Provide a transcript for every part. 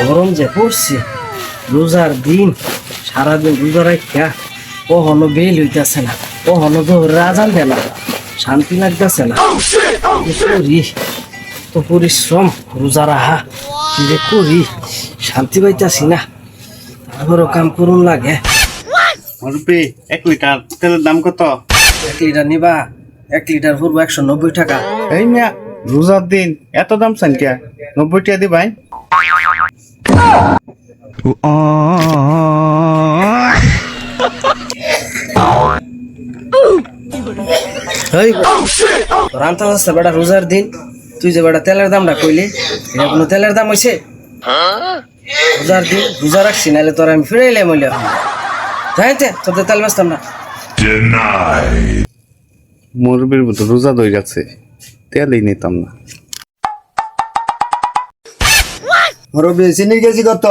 গরম যে পড়ছে, রোজার দিন সারাদিন রোজা রাখা কখনো বেল হইতেছে না, কখনো তো রাজান দেয় না, শান্তি লাগতেছে না। কি করি, তো পরিশ্রম রোজা রাহা যে করি, শান্তি পাইতাছি না। তারপরও কাম করুন লাগে। মুরব্বি 1 লিটার তেলের দাম কত? 1 লিটার নিবা? 1 লিটার পড়বো 190 টাকা। এই মিয়া, রোজার দিন এত দাম চান কে? 90 টাকা দি ভাই। রান্তা আছে বেটা, রোজার দিন তুই যে বেটা তেলের দামটা কইলি, এটা কোনো তেলের দাম হইছে? রোজার দিন রোজা রাখছি, নাহলে তোর আমি ফিরাইলে মইলে যাইতে তোদের তেল বেচতাম না। মুরব্বির মতো রোজা দই গেছে, তেলই নিতাম না। মুরব্বি চিনির কেজি কত?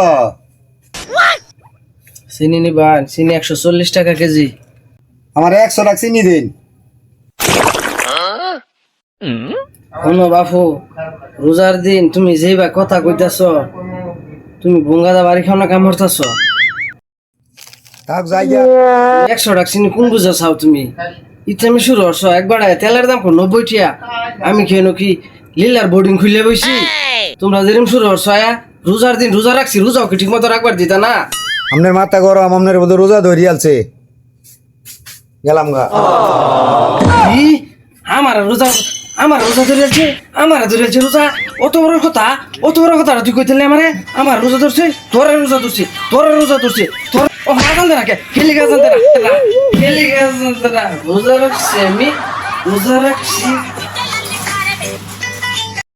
চিনি নিবা? চিনি 140 টাকা কেজি। আমার 100 টাকা চিনি দিন। শোনো বাপু, রোজার দিন তুমি যেই বা কথা কইতাছ, তুমি বুঙ্গাদা বাড়ি খাও না কাম করতেছ? থাক যাইয়া 100 টাকা চিনি কোন বুঝা চাও তুমি? ইতামি শুরু হচ্ছ একবার তেলের দাম 90 টাকা। আমি কেন কি লীলার বোর্ডিং খুলে বইছি? তোমরা যেরকম শুরু হচ্ছ আয়া, রোজার দিন রোজা রাখছি, রোজাও কি ঠিক মতো রাখবার দিতা না? আপনার মাথা গরম, আপনার বোধ রোজা ধরি আলছে। গেলাম গা। কি? আমার রোজা ধরেছে, আমার ধরেছে রোজা? অত বড় কথা, অত বড় কথা তুই কইতেলে আমারে? আমার রোজা ধরছে, তোরা রোজা ধরছে, তোরা রোজা ধরছে, তোর ও হাজান দে না কে? খেলি গাছ দে না, খেলি গাছ দে না। রোজা রাখছি আমি, রোজা রাখছি।